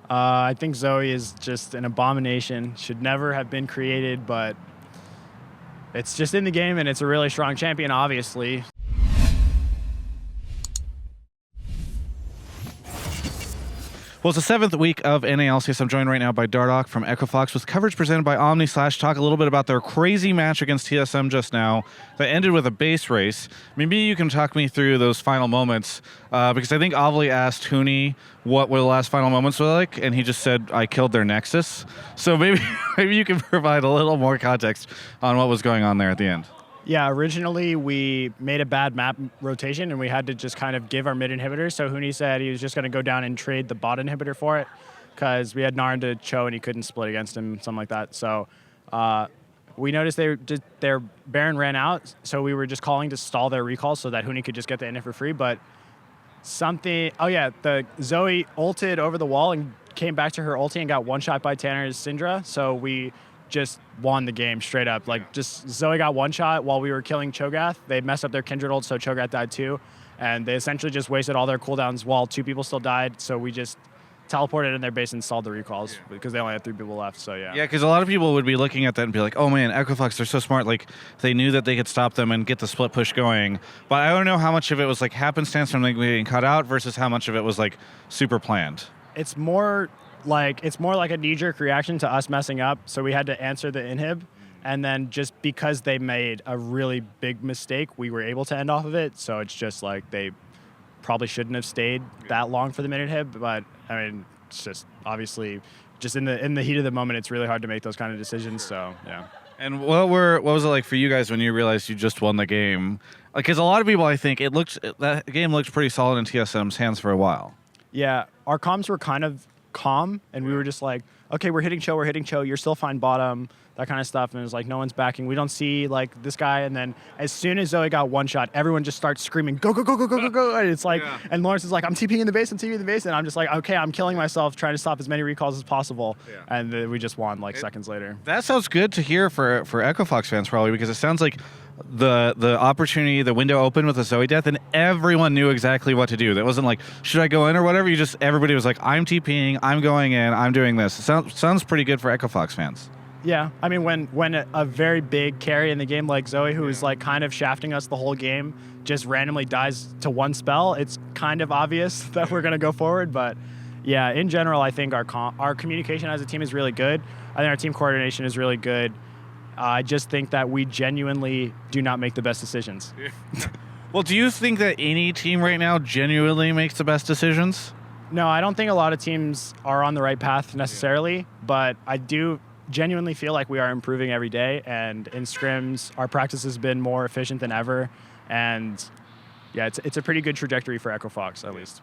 I think Zoe is just an abomination. Should never have been created, but it's just in the game, and it's a really strong champion, obviously. Well, it's the 7th week of NALCS. I'm joined right now by Dardoch from Equifox with coverage presented by Omni / talk a little bit about their crazy match against TSM just now that ended with a base race. Maybe you can talk me through those final moments because I think Ovly asked Hooney what were the last final moments were like, and he just said, I killed their Nexus. So maybe you can provide a little more context on what was going on there at the end. Yeah, originally we made a bad map rotation and we had to just kind of give our mid inhibitor. So Hooney said he was just going to go down and trade the bot inhibitor for it because we had Narn to Cho and he couldn't split against him, something like that. So we noticed their Baron ran out, so we were just calling to stall their recall so that Hooney could just get the inhib for free. But the Zoe ulted over the wall and came back to her ulti and got one shot by Tanner's Syndra. So we just won the game straight up. Like, just Zoe got one shot while we were killing Cho'Gath. They messed up their Kindred ult, so Cho'Gath died too. And they essentially just wasted all their cooldowns while two people still died. So we just teleported in their base and stalled the recalls because they only had 3 people left. So yeah. Yeah, because a lot of people would be looking at that and be like, oh man, Equifox, they're so smart. Like, they knew that they could stop them and get the split push going. But I don't know how much of it was like happenstance from getting cut out versus how much of it was like super planned. It's more like a knee-jerk reaction to us messing up, so we had to answer the inhib, and then just because they made a really big mistake, we were able to end off of it. So it's just like they probably shouldn't have stayed that long for the mid inhib, but I mean, it's just obviously just in the heat of the moment, it's really hard to make those kind of decisions. So yeah. And what was it like for you guys when you realized you just won the game? Because a lot of people, I think, that game looked pretty solid in TSM's hands for a while. Yeah, our comms were kind of calm, and we were just like, okay, we're hitting Cho, you're still fine bottom, that kind of stuff. And it was like, no one's backing, we don't see like this guy. And then as soon as Zoe got one shot, everyone just starts screaming, go, go, go, go, go, go, go. And it's like, and Lawrence is like, I'm TPing in the base, and I'm just like, okay, I'm killing myself trying to stop as many recalls as possible. And then we just won seconds later. That sounds good to hear for Equifox fans, probably, because it sounds like the opportunity, the window opened with a Zoe death, and everyone knew exactly what to do. That wasn't like, should I go in or whatever? Everybody was like, I'm TPing, I'm going in, I'm doing this. It sounds pretty good for Equifox fans. Yeah, I mean, when a very big carry in the game like Zoe, who is like kind of shafting us the whole game, just randomly dies to one spell, it's kind of obvious that we're going to go forward. But yeah, in general, I think our communication as a team is really good. I think our team coordination is really good. I just think that we genuinely do not make the best decisions. Well, do you think that any team right now genuinely makes the best decisions? No, I don't think a lot of teams are on the right path necessarily, but I do genuinely feel like we are improving every day, and in scrims, our practice has been more efficient than ever, and yeah, it's a pretty good trajectory for Equifox, at least.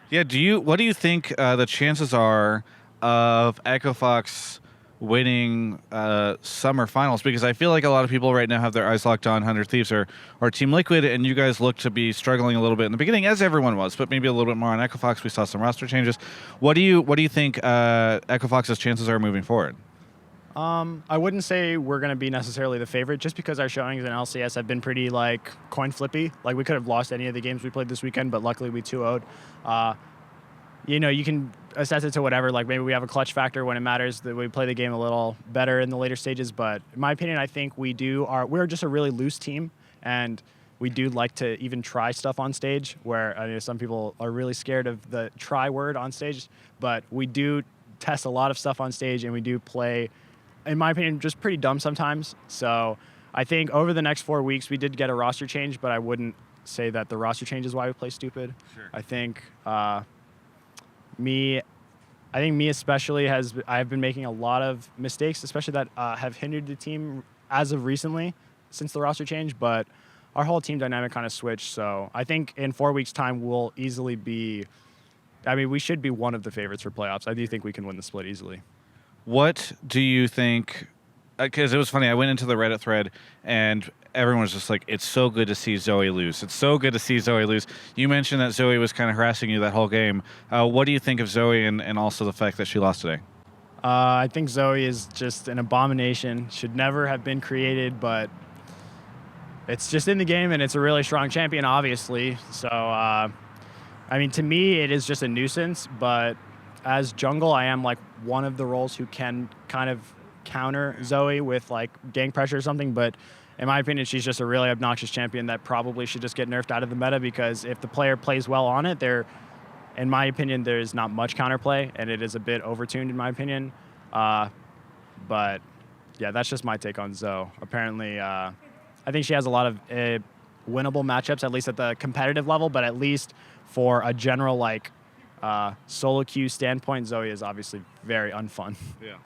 Yeah, what do you think the chances are of Equifox winning summer finals? Because I feel like a lot of people right now have their eyes locked on 100 Thieves or Team Liquid, and you guys look to be struggling a little bit in the beginning, as everyone was, but maybe a little bit more on Equifox. We saw some roster changes. What do you think Equifox's chances are moving forward? I wouldn't say we're going to be necessarily the favorite, just because our showings in LCS have been pretty like coin flippy. Like, we could have lost any of the games we played this weekend, but luckily we 2-0'd. You know, you can assess it to whatever. Like, maybe we have a clutch factor when it matters, that we play the game a little better in the later stages. But in my opinion, I think we're just a really loose team, and we do like to even try stuff on stage, where I mean, some people are really scared of the try word on stage, but we do test a lot of stuff on stage, and we do play, in my opinion, just pretty dumb sometimes. So I think over the next 4 weeks, we did get a roster change, but I wouldn't say that the roster change is why we play stupid. Sure. I think me especially I've been making a lot of mistakes, especially that have hindered the team as of recently since the roster change, but our whole team dynamic kind of switched. So I think in 4 weeks' time, we'll easily be, I mean, we should be one of the favorites for playoffs. I do think we can win the split easily. What do you think? Because it was funny, I went into the Reddit thread and everyone was just like, it's so good to see Zoe lose. It's so good to see Zoe lose. You mentioned that Zoe was kind of harassing you that whole game. What do you think of Zoe and also the fact that she lost today? I think Zoe is just an abomination. Should never have been created, but it's just in the game, and it's a really strong champion, obviously. So, I mean, to me, it is just a nuisance, but as jungle, I am like one of the roles who can kind of counter Zoe with like gank pressure or something, but in my opinion, she's just a really obnoxious champion that probably should just get nerfed out of the meta, because if the player plays well on it, in my opinion, there's not much counterplay, and it is a bit overtuned in my opinion. But yeah, that's just my take on Zoe. Apparently, I think she has a lot of winnable matchups, at least at the competitive level, but at least for a general like solo queue standpoint, Zoe is obviously very unfun. Yeah.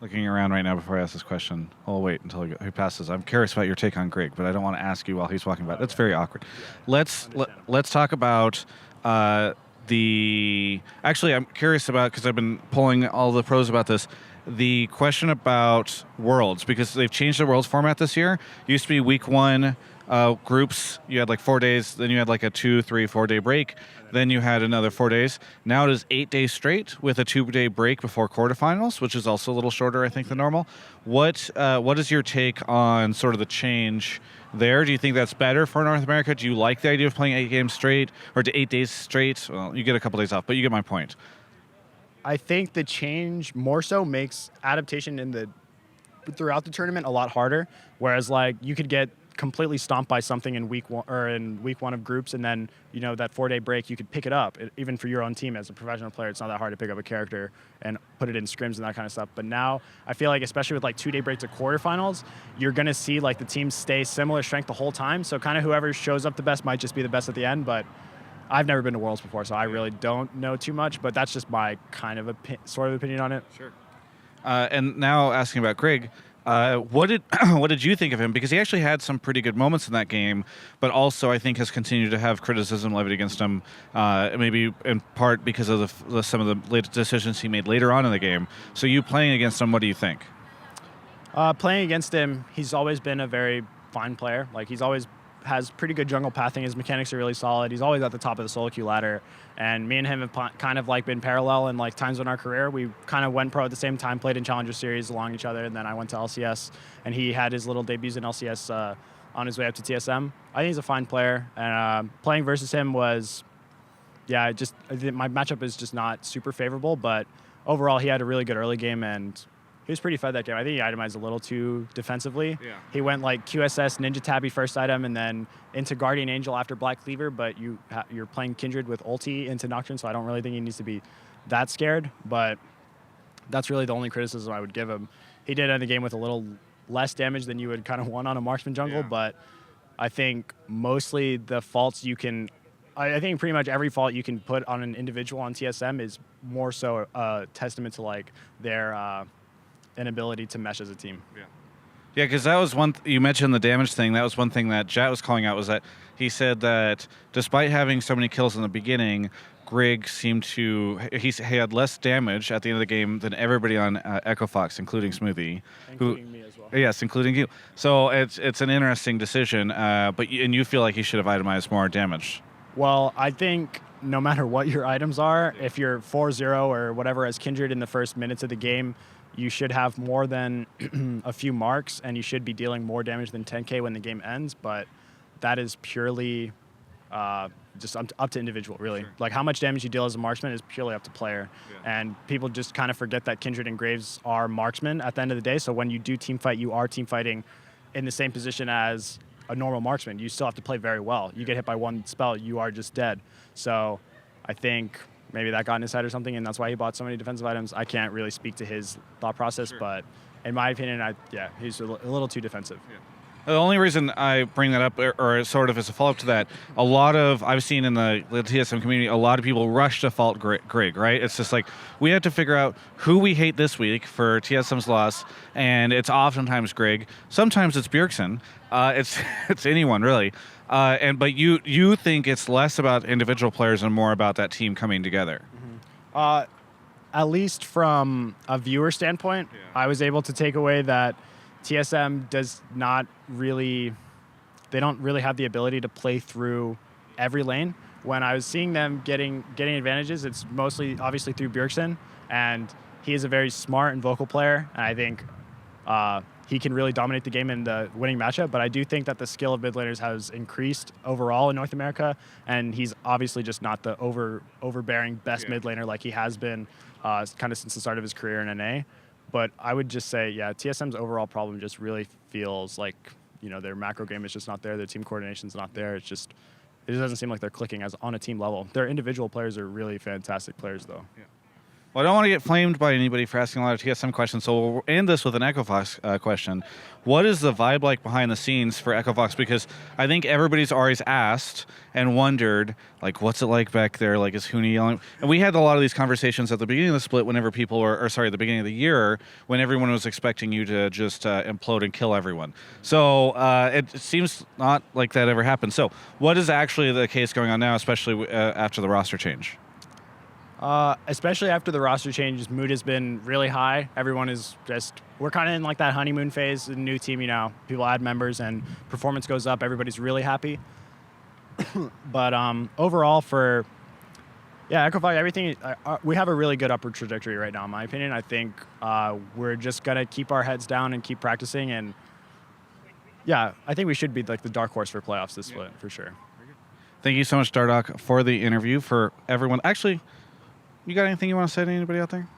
Looking around right now before I ask this question. I'll wait until he passes. I'm curious about your take on Grig, but I don't want to ask you while he's walking by. That's very awkward. Let's talk about Actually, I'm curious about, because I've been pulling all the pros about this, the question about Worlds, because they've changed the Worlds format this year. It used to be week 1 groups. You had like 4 days, then you had like a 2, 3, 4 day break. Then you had another 4 days. Now it is 8 days straight with a 2-day break before quarterfinals, which is also a little shorter, I think, than normal. What is your take on sort of the change there? Do you think that's better for North America? Do you like the idea of playing 8 games straight, or to 8 days straight? Well, you get a couple days off, but you get my point. I think the change more so makes adaptation throughout the tournament a lot harder. Whereas like you could get completely stomped by something in week 1 of groups, and then that 4-day break you could pick it up. Even for your own team as a professional player, it's not that hard to pick up a character and put it in scrims and that kind of stuff. But now I feel like, especially with like 2-day break to quarterfinals, you're gonna see like the teams stay similar strength the whole time. So kind of whoever shows up the best might just be the best at the end. But I've never been to Worlds before, so I really don't know too much. But that's just my kind of sort of opinion on it. Sure. And now asking about Grig. What did you think of him? Because he actually had some pretty good moments in that game, but also I think has continued to have criticism levied against him, maybe in part because of some of the late decisions he made later on in the game. So you playing against him, what do you think? Playing against him, he's always been a very fine player. Like he's always has pretty good jungle pathing. His mechanics are really solid. He's always at the top of the solo queue ladder. And me and him have kind of like been parallel in like times in our career. We kind of went pro at the same time, played in Challenger Series along each other, and then I went to LCS, and he had his little debuts in LCS on his way up to TSM. I think he's a fine player, and playing versus him was, my matchup is just not super favorable, but overall he had a really good early game, and he was pretty fed that game. I think he itemized a little too defensively. Yeah. He went like QSS Ninja Tabby first item, and then into Guardian Angel after Black Cleaver, but you're playing Kindred with ulti into Nocturne, so I don't really think he needs to be that scared. But that's really the only criticism I would give him. He did end the game with a little less damage than you would kind of want on a marksman jungle, but I think mostly the faults I think pretty much every fault you can put on an individual on TSM is more so a testament to like their inability to mesh as a team. Yeah, because that was you mentioned the damage thing. That was one thing that Jat was calling out, was that he said that despite having so many kills in the beginning, Grig seemed to, he had less damage at the end of the game than everybody on Echo Fox, including Smoothie. Including me as well. Yes, including you. So it's an interesting decision, but you feel like he should have itemized more damage. Well, I think no matter what your items are, if you're 4-0 or whatever as Kindred in the first minutes of the game, you should have more than a few marks, and you should be dealing more damage than 10k when the game ends, but that is purely just up to individual, really. Sure. Like how much damage you deal as a marksman is purely up to player. Yeah. And people just kind of forget that Kindred and Graves are marksmen at the end of the day, so when you do team fight, you are team fighting in the same position as a normal marksman. You still have to play very well. You get hit by one spell, you are just dead. So I think maybe that got in his head or something, and that's why he bought so many defensive items. I can't really speak to his thought process, but in my opinion, he's a little too defensive. Yeah. The only reason I bring that up, or sort of as a follow-up to that, I've seen in the TSM community, a lot of people rush to fault Grig, right? It's just like, we have to figure out who we hate this week for TSM's loss, and it's oftentimes Grig. Sometimes it's Bjergsen. It's anyone, really. But you think it's less about individual players and more about that team coming together. Mm-hmm. At least from a viewer standpoint, I was able to take away that TSM they don't really have the ability to play through every lane. When I was seeing them getting advantages, it's mostly obviously through Bjergsen, and he is a very smart and vocal player, and I think he can really dominate the game in the winning matchup. But I do think that the skill of mid laners has increased overall in North America, and he's obviously just not the overbearing best mid laner like he has been kind of since the start of his career in NA. But I would just say, yeah, TSM's overall problem just really feels like, their macro game is just not there. Their team coordination's not there. It just doesn't seem like they're clicking as on a team level. Their individual players are really fantastic players, though. Yeah. Well, I don't want to get flamed by anybody for asking a lot of TSM questions, so we'll end this with an EchoFox question. What is the vibe like behind the scenes for EchoFox? Because I think everybody's always asked and wondered, like, what's it like back there? Like, is Huni yelling? And we had a lot of these conversations at the beginning of the split whenever people were, at the beginning of the year, when everyone was expecting you to just implode and kill everyone. So it seems not like that ever happened. So what is actually the case going on now, especially after the roster change? Especially after the roster changes, mood has been really high. Everyone is we're kind of in like that honeymoon phase. A new team, people add members and performance goes up. Everybody's really happy. But overall for, EchoFox, everything, we have a really good upward trajectory right now, in my opinion. I think we're just going to keep our heads down and keep practicing. And I think we should be like the dark horse for playoffs this split, for sure. Thank you so much, Dardoch, for the interview. For everyone, actually, you got anything you want to say to anybody out there?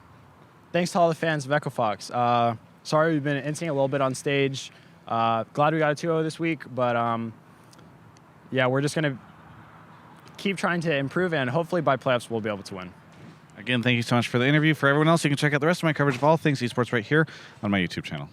Thanks to all the fans of EchoFox. Sorry we've been inting a little bit on stage. Glad we got a 2-0 this week, but we're just going to keep trying to improve, and hopefully by playoffs we'll be able to win. Again, thank you so much for the interview. For everyone else, you can check out the rest of my coverage of all things esports right here on my YouTube channel.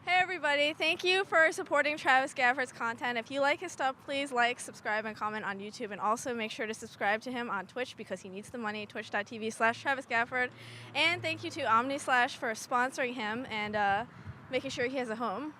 Hey everybody, thank you for supporting Travis Gafford's content. If you like his stuff, please like, subscribe, and comment on YouTube. And also make sure to subscribe to him on Twitch because he needs the money, twitch.tv/Travis Gafford. And thank you to Omni/ for sponsoring him and making sure he has a home.